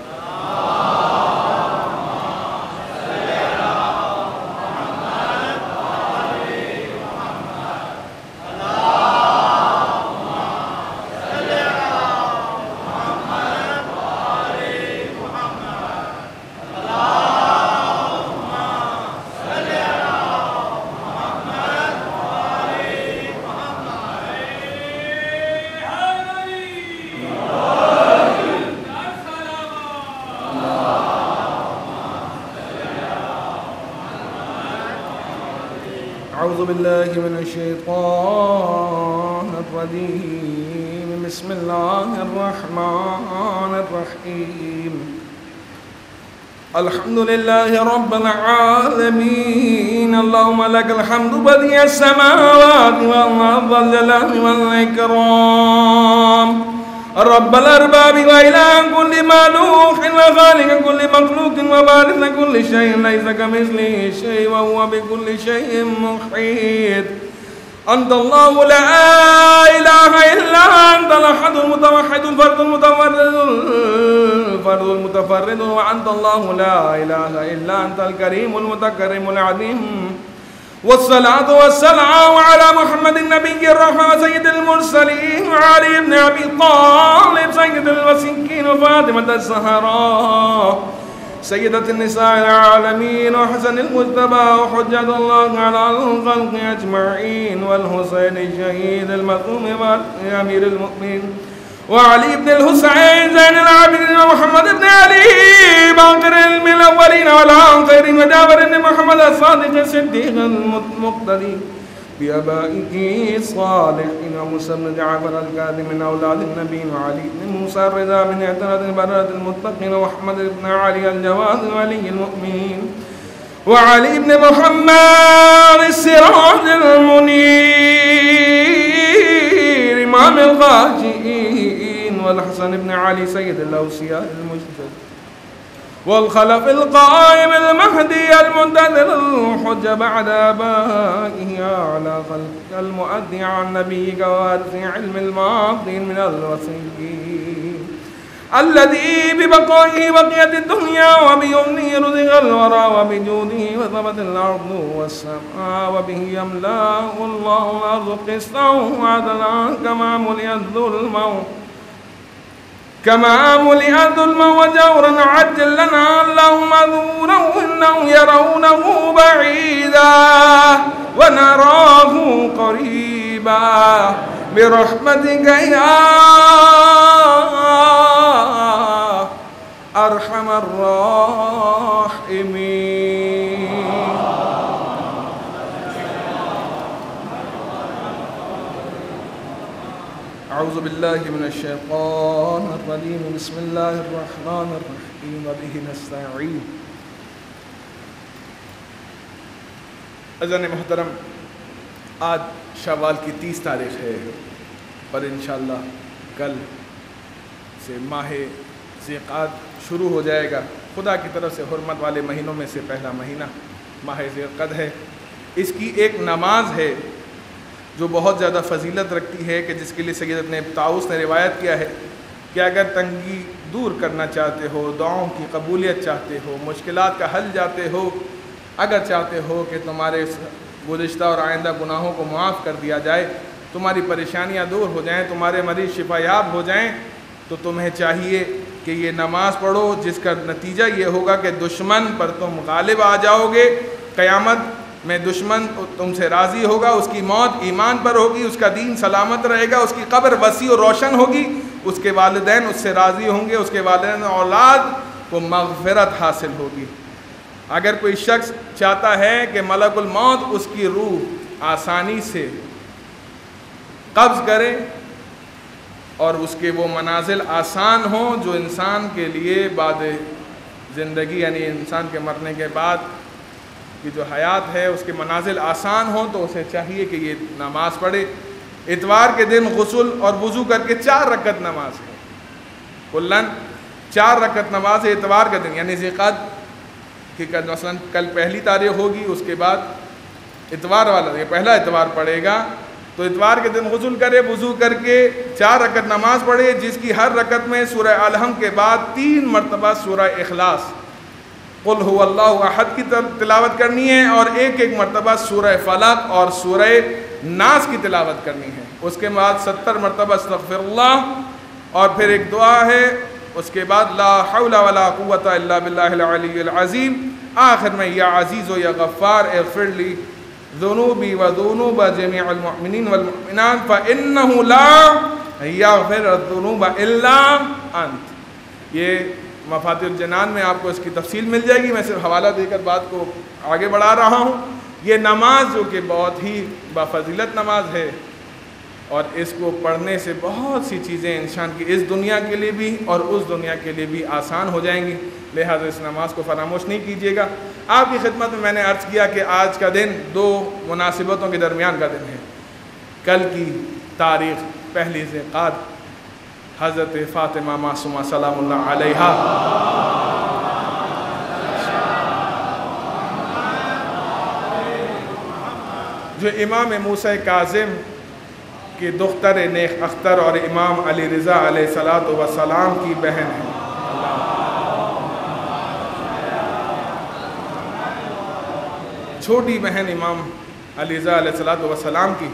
اعوذ باللہ من الشیطان الرجیم، بسم اللہ الرحمن الرحیم، الحمد للہ رب العالمین، اللہم لک الحمد بدیع السماوات والارض الجلال والاکرام، رب الارباب وإله كل مخلوق وخالق كل مخلوق وبارئ كل شيء ليس كمثله شيء وهو بكل شيء محيط، أنت الله لا إله إلا أنت الأحد المتوحد الفرد المتفرد وأنت الله لا إله إلا أنت الكريم المتكرم العظيم، والصلاة والسلام على محمد النبي الرحمة سيد المرسلين وعلي بن أبي طالب سيد الوسيكين وفاطمة الزهراء سيدة النساء العالمين وحسن المجتبى وحجة الله على الخلق أجمعين والحسين الشهيد المظلوم وأمير المؤمنين وعلي بن الحسين زين العابدين ومحمد بن علي باقر الأولين والآخرين وجابر بن محمد الصادق الصديق المقتدي بآبائه الصالحين وموسى بن جعفر الكاظم من أولاد النبي وعلي بن موسى الرضا من اعتراض البررة المتقين وأحمد بن علي الجواد ولي المؤمنين وعلي بن محمد السراج المنير إمام الخاشعين والحسن بن علي سيد الأوصياء المجتهد والخلف القائم المهدي المنتظر الحجة بعد آبائه على خلق المؤدي عن نبيك وارث علم الماضين من الوصيين الذي ببقائه بقيت الدنيا وبيمنه رزق الورى وبجوده وثبت الأرض والسماء وبه يملأ الله الأرض قسطا وعدلا كما ملئت ظلما وجورا عجل لنا اللهم ذورا إنهم يرونه بعيدا ونراه قريبا برحمتك يا أرحم الراحمين۔ اعوذ باللہ من الشیطان الرجیم، بسم اللہ الرحمن الرحیم، وبہ نستعین۔ عزیزان محترم، آج شوال کی 30 تاریخ ہے پر انشاءاللہ کل سے ماہ ذیقعد شروع ہو جائے گا۔ خدا کی طرف سے حرمت والے مہینوں میں سے پہلا مہینہ ماہ ذیقعد ہے۔ اس کی ایک نماز ہے جو بہت زیادہ فضیلت رکھتی ہے، کہ جس کے لیے سیدنا طاؤس نے روایت کیا ہے کہ اگر تنگی دور کرنا چاہتے ہو، دعاؤں کی قبولیت چاہتے ہو، مشکلات کا حل چاہتے ہو، اگر چاہتے ہو کہ تمہارے گزشتہ اور آئندہ گناہوں کو معاف کر دیا جائے، تمہاری پریشانیاں دور ہو جائیں، تمہارے مریض شفا یاب ہو جائیں، تو تمہیں چاہیے کہ یہ نماز پڑھو، جس کا نتیجہ یہ ہوگا کہ دشمن پر تم غالب آ جاؤ گے۔ قیامت میں دشمن تم سے راضی ہوگا، اس کی موت ایمان پر ہوگی، اس کا دین سلامت رہے گا، اس کی قبر وسیع و روشن ہوگی، اس کے والدین اس سے راضی ہوں گے، اس کے والدین اولاد کو مغفرت حاصل ہوگی۔ اگر کوئی شخص چاہتا ہے کہ ملک الموت اس کی روح آسانی سے قبض کرے اور اس کے وہ منازل آسان ہوں جو انسان کے لیے بعد زندگی، یعنی انسان کے مرنے کے بعد کی جو حیات ہے اس کے منازل آسان ہوں، تو اسے چاہیے کہ یہ نماز پڑھے۔ اتوار کے دن غسل اور وضو کر کے 4 رکعت نماز ہے، کلاً 4 رکعت نماز ہے اتوار کے دن، یعنی ذیقعد کی مثلاً کل پہلی تاریخ ہوگی، اس کے بعد اتوار والا یہ پہلا اتوار پڑے گا، تو اتوار کے دن غسل کرے، وضو کر کے 4 رکعت نماز پڑھے، جس کی ہر رکعت میں سورہ الحمد کے بعد 3 مرتبہ سورہ اخلاص قل هو اللہ احد کی تلاوت کرنی ہے، اور ایک مرتبہ سورہ فلق اور سورہ ناس کی تلاوت کرنی ہے۔ اس کے بعد 70 مرتبہ استغفر اللہ، اور پھر ایک دعا ہے اس کے بعد لا حول ولا قوت الا باللہ العلی العظیم، آخر میں یا عزیز و یا غفار اغفر لی ذنوبی و ذنوب جمیع المؤمنین والمؤمنات فإنہ لا یغفر الذنوب الا انت۔ یہ مفاتیح الجنان میں آپ کو اس کی تفصیل مل جائے گی، میں صرف حوالہ دے کر بات کو آگے بڑھا رہا ہوں۔ یہ نماز جو کہ بہت ہی بفضیلت نماز ہے، اور اس کو پڑھنے سے بہت سی چیزیں انسان کی اس دنیا کے لیے بھی اور اس دنیا کے لیے بھی آسان ہو جائیں گی، لہٰذا اس نماز کو فراموش نہیں کیجیے گا۔ آپ کی خدمت میں نے عرض کیا کہ آج کا دن 2 مناسبتوں کے درمیان کا دن ہے۔ کل کی تاریخ پہلی ذیقعد، حضرت فاطمہ معصومہ سلام اللہ علیہا جو امام موسیٰ کاظم کی دختر نیک اختر اور امام علی رضا علیہ السلام کی بہن ہے، چھوٹی بہن امام علی رضا علیہ السلام کی،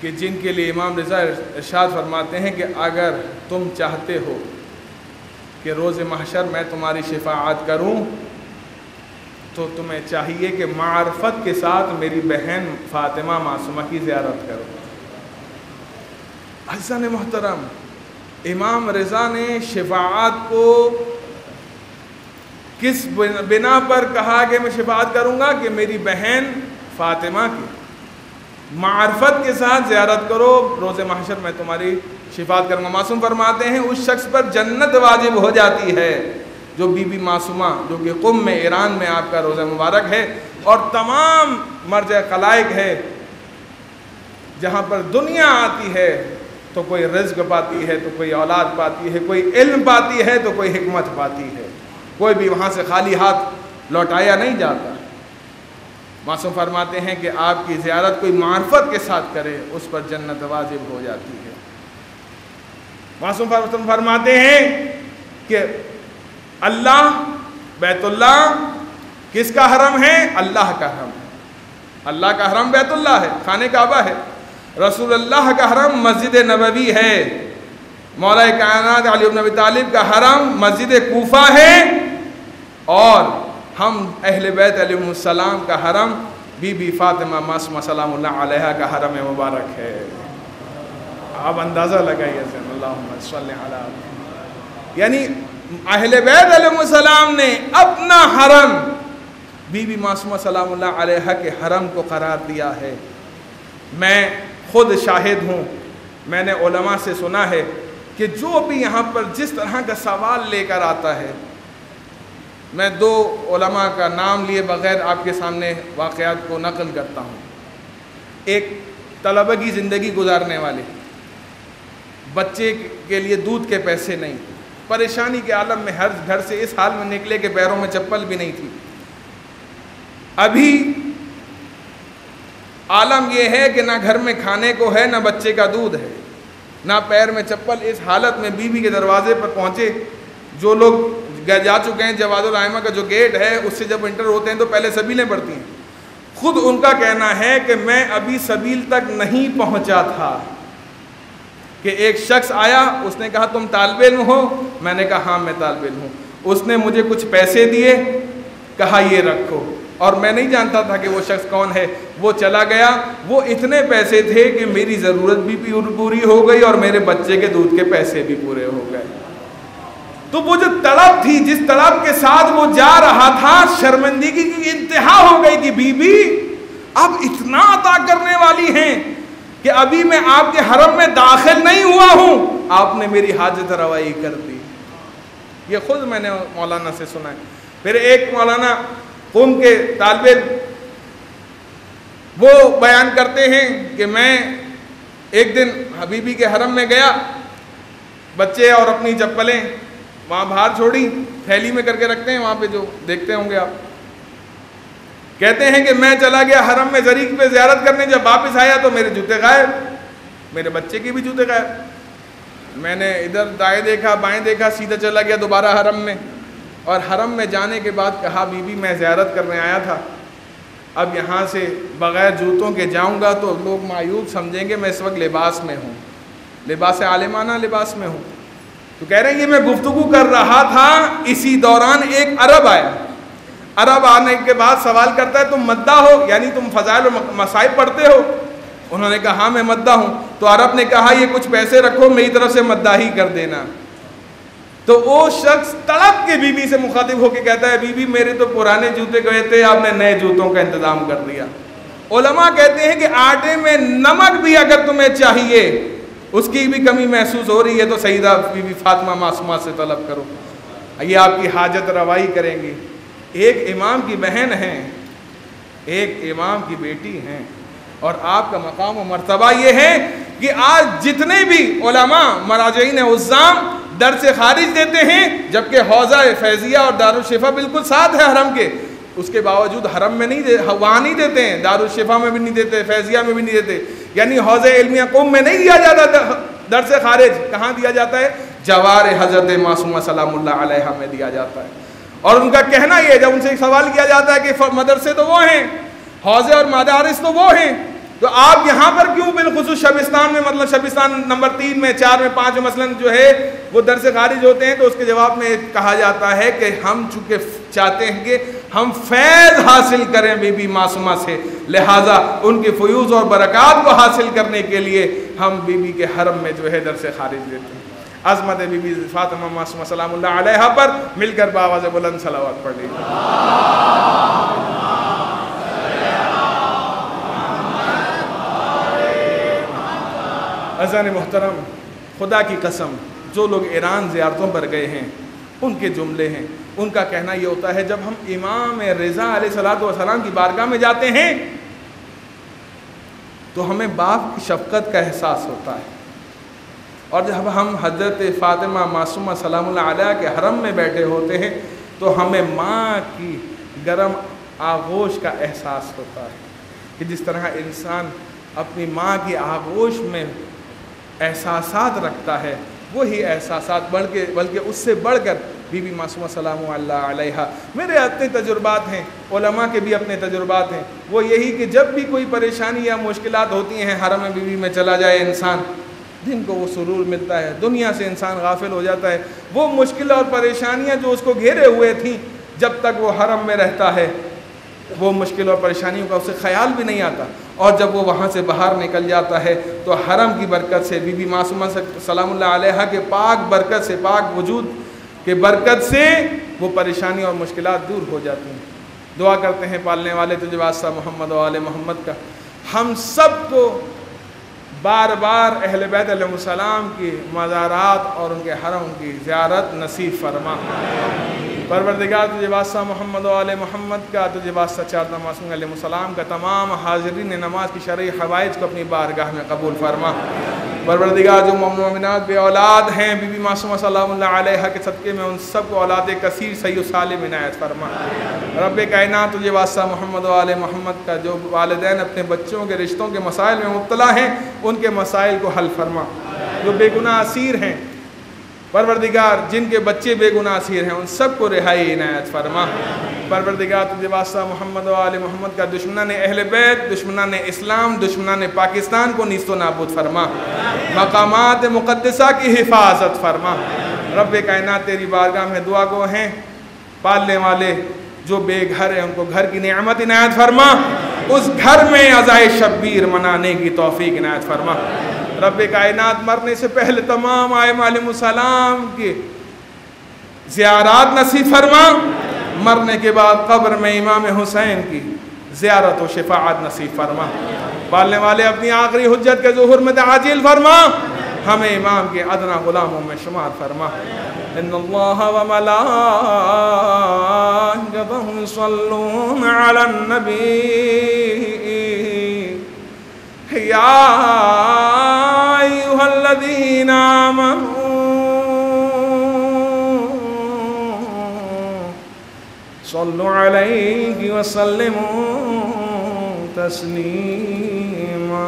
کہ جن کے لیے امام رضا ارشاد فرماتے ہیں کہ اگر تم چاہتے ہو کہ روز محشر میں تمہاری شفاعت کروں تو تمہیں چاہیے کہ معرفت کے ساتھ میری بہن فاطمہ معصومہ کی زیارت کرو۔ عزیزان محترم، امام رضا نے شفاعت کو کس بنا پر کہا کہ میں شفاعت کروں گا؟ کہ میری بہن فاطمہ کی معرفت کے ساتھ زیارت کرو، روز محشر میں تمہاری شفاعت کروں گا۔ معصوم فرماتے ہیں اس شخص پر جنت واجب ہو جاتی ہے جو بی بی معصومہ، جو کہ قم میں ایران میں آپ کا روزہ مبارک ہے اور تمام مرجع خلائق ہے، جہاں پر دنیا آتی ہے تو کوئی رزق پاتی ہے، تو کوئی اولاد پاتی ہے، کوئی علم پاتی ہے، تو کوئی حکمت پاتی ہے، کوئی بھی وہاں سے خالی ہاتھ لوٹایا نہیں جاتا۔ معصوم فرماتے ہیں کہ آپ کی زیارت کوئی معرفت کے ساتھ کرے، اس پر جنت واجب ہو جاتی ہے۔ معصوم فرماتے ہیں کہ اللہ، بیت اللہ کس کا حرم ہے؟ اللہ کا حرم ہے۔ اللہ کا حرم بیت اللہ ہے، خانہ کعبہ ہے۔ رسول اللہ کا حرم مسجد نبوی ہے۔ مولا کائنات علی بن ابی طالب کا حرم مسجد کوفہ ہے، اور ہم اہل بیت علیہ السلام کا حرم بی بی فاطمہ معصومہ سلام اللہ علیہا کا حرم مبارک ہے۔ آپ اندازہ لگائیے اللہم صلی علی، یعنی اہل بیت علیہ السلام نے اپنا حرم بی بی معصومہ سلام اللہ علیہا کے حرم کو قرار دیا ہے۔ میں خود شاہد ہوں، میں نے علماء سے سنا ہے کہ جو بھی یہاں پر جس طرح کا سوال لے کر آتا ہے، میں 2 علماء کا نام لیے بغیر آپ کے سامنے واقعات کو نقل کرتا ہوں۔ ایک طلبہ کی زندگی گزارنے والے، بچے کے لیے دودھ کے پیسے نہیں، پریشانی کے عالم میں ہر گھر سے اس حال میں نکلے کہ پیروں میں چپل بھی نہیں تھی۔ ابھی عالم یہ ہے کہ نہ گھر میں کھانے کو ہے، نہ بچے کا دودھ ہے، نہ پیر میں چپل۔ اس حالت میں بیوی کے دروازے پر پہنچے، جو لوگ جا چکے ہیں جواد الائمہ کا جو گیٹ ہے اس سے جب انٹر ہوتے ہیں تو پہلے سبیلیں پڑھتی ہیں۔ خود ان کا کہنا ہے کہ میں ابھی سبیل تک نہیں پہنچا تھا کہ ایک شخص آیا، اس نے کہا تم طالب علم ہو؟ میں نے کہا ہاں میں طالب علم ہوں۔ اس نے مجھے کچھ پیسے دیے، کہا یہ رکھو، اور میں نہیں جانتا تھا کہ وہ شخص کون ہے۔ وہ چلا گیا، وہ اتنے پیسے تھے کہ میری ضرورت بھی پوری ہو گئی اور میرے بچے کے دودھ کے پیسے بھی پورے ہو گئے۔ تو وہ جو تڑپ تھی، جس تڑپ کے ساتھ وہ جا رہا تھا، شرمندگی کی انتہا ہو گئی کہ بی بی اب اتنا عطا کرنے والی ہیں کہ ابھی میں آپ کے حرم میں داخل نہیں ہوا ہوں، آپ نے میری حاجت روائی کر دی۔ یہ خود میں نے مولانا سے سنا ہے۔ پھر ایک مولانا قوم کے طالب علم وہ بیان کرتے ہیں کہ میں ایک دن حبیبی کے حرم میں گیا، بچے اور اپنی چپلیں وہاں باہر چھوڑی، تھیلی میں کر کے رکھتے ہیں وہاں پہ، جو دیکھتے ہوں گے آپ۔ کہتے ہیں کہ میں چلا گیا حرم میں زریق پہ زیارت کرنے، جب واپس آیا تو میرے جوتے غائب، میرے بچے کے بھی جوتے غائب۔ میں نے ادھر دائیں دیکھا بائیں دیکھا، سیدھا چلا گیا دوبارہ حرم میں، اور حرم میں جانے کے بعد کہا بی بی میں زیارت کرنے آیا تھا، اب یہاں سے بغیر جوتوں کے جاؤں گا تو لوگ معیوب سمجھیں گے میں اس وقت لباس میں ہوں، لباس عالمانہ لباس میں ہوں۔ تو کہہ رہے ہیں یہ میں گفتگو کر رہا تھا، اسی دوران ایک عرب آیا۔ عرب آنے کے بعد سوال کرتا ہے تم مداح ہو، یعنی تم فضائل و مصائب پڑھتے ہو؟ انہوں نے کہا ہاں میں مداح ہوں۔ تو عرب نے کہا یہ کچھ پیسے رکھو، میری طرف سے مداحی کر دینا۔ تو وہ شخص تڑپ کے بی بی سے مخاطب ہو کے کہتا ہے بی بی میرے تو پرانے جوتے گئے تھے، آپ نے نئے جوتوں کا انتظام کر دیا۔ علماء کہتے ہیں کہ آٹے میں نمک بھی اگر تمہیں چاہیے، اس کی بھی کمی محسوس ہو رہی ہے تو سیدہ بی بی فاطمہ معصومہ سے طلب کرو، یہ آپ کی حاجت روائی کریں گی۔ ایک امام کی بہن ہیں، ایک امام کی بیٹی ہیں، اور آپ کا مقام و مرتبہ یہ ہے کہ آج جتنے بھی علماء مراجعین عظام در سے خارج دیتے ہیں، جبکہ حوضہ فیضیہ اور دارالشفا بالکل ساتھ ہے حرم کے، اس کے باوجود حرم میں نہیں وہاں نہیں دیتے ہیں، دارالشفا میں بھی نہیں دیتے، فیضیہ میں بھی نہیں دیتے، یعنی حوضہ علمیہ قوم میں نہیں دیا جاتا، در سے خارج کہاں دیا جاتا ہے؟ جوار حضرت معصومہ سلام اللہ علیہا میں دیا جاتا ہے۔ اور ان کا کہنا یہ ہے، جب ان سے سوال کیا جاتا ہے کہ مدرسے تو وہ ہیں، حوضے اور مدارس تو وہ ہیں، تو آپ یہاں پر کیوں بالخصوص شبستان میں، مطلب شبستان نمبر 3 میں 4 میں 5 میں مثلا جو ہے وہ در سے خارج ہوتے ہیں؟ تو اس کے جواب میں کہا جاتا ہے کہ ہم چونکہ چاہتے ہیں کہ ہم فیض حاصل کریں بی بی معصومہ سے، لہٰذا ان کے فیوض اور برکات کو حاصل کرنے کے لیے ہم بی بی کے حرم میں جو ہے در سے خارج دیتے ہیں۔ عظمت بی بی فاطمہ معصومہ سلام اللہ علیہا پر مل کر بآواز بلند صلوات پڑھ لیجیے۔ عزیزان محترم، خدا کی قسم جو لوگ ایران زیارتوں پر گئے ہیں ان کے جملے ہیں، ان کا کہنا یہ ہوتا ہے جب ہم امام رضا علیہ الصلوۃ والسلام کی بارگاہ میں جاتے ہیں تو ہمیں باپ کی شفقت کا احساس ہوتا ہے، اور جب ہم حضرت فاطمہ معصومہ سلام اللہ علیہا کے حرم میں بیٹھے ہوتے ہیں تو ہمیں ماں کی گرم آغوش کا احساس ہوتا ہے کہ جس طرح انسان اپنی ماں کی آغوش میں احساسات رکھتا ہے، وہی احساسات بلکہ اس سے بڑھ کر بی بی معصومہ سلام اللہ علیہا۔ میرے اپنے تجربات ہیں، علماء کے بھی اپنے تجربات ہیں، وہ یہی کہ جب بھی کوئی پریشانی یا مشکلات ہوتی ہیں حرم بی بی میں چلا جائے انسان، دن کو وہ سرور ملتا ہے، دنیا سے انسان غافل ہو جاتا ہے۔ وہ مشکل اور پریشانیاں جو اس کو گھیرے ہوئے تھیں جب تک وہ حرم میں رہتا ہے، وہ مشکل اور پریشانیوں کا اسے خیال بھی نہیں آتا، اور جب وہ وہاں سے باہر نکل جاتا ہے تو حرم کی برکت سے، بی بی معصومہ سلام اللہ علیہا کے پاک برکت سے، پاک وجود کے برکت سے وہ پریشانی اور مشکلات دور ہو جاتی ہیں۔ دعا کرتے ہیں پالنے والے تجھے واسطہ محمد و آل محمد کا، ہم سب کو بار بار اہل بیت علیہ السلام کی مزارات اور ان کے حرم کی زیارت نصیب فرما۔ پروردگار تجھے واسطہ محمد و آل محمد کا، تجھے واسطہ چار معصوم علیہ السلام کا، تمام حاضرین نماز کی شرعی حوائج کو اپنی بارگاہ میں قبول فرما۔ پروردگار جو مومنات بے اولاد ہیں بی بی معصومہ سلام اللہ علیہ کے صدقے میں ان سب کو اولاد کثیر صحیح و سالم عنایت فرما۔ رب کائنات تجھے واسطہ محمد و آل محمد کا، جو والدین اپنے بچوں کے رشتوں کے مسائل میں مبتلا ہیں ان کے مسائل کو حل فرما۔ جو بے گناہ اسیر ہیں پروردگار، جن کے بچے بے گناہ اسیر ہیں ان سب کو رہائی عنایت فرما۔ پروردگار تجھے واسطہ محمد و آل محمد کا دشمنان اہل بیت، دشمنان اسلام، دشمنان پاکستان کو نیست و نابود فرما۔ مقامات مقدسہ کی حفاظت فرما۔ رب کائنات تیری بارگاہ میں دعا گو ہیں، پالنے والے جو بے گھر ہیں ان کو گھر کی نعمت عنایت فرما، اس گھر میں عزائے شبیر منانے کی توفیق عنایت فرما۔ رب کائنات مرنے سے پہلے تمام ائمہ علیہ السلام کی زیارات نصیب فرما، مرنے کے بعد قبر میں امام حسین کی زیارت و شفاعت نصیب فرما۔ پالنے والے اپنی آخری حجت کے ظہور میں تعاجل فرما، ہمیں امام کے ادنا غلاموں میں شمار فرما۔ ان اللہ و ملائکتہ یصلون علی النبی یا ایھا الذین آمنوا صلوا علیہ وسلموا تسلیما۔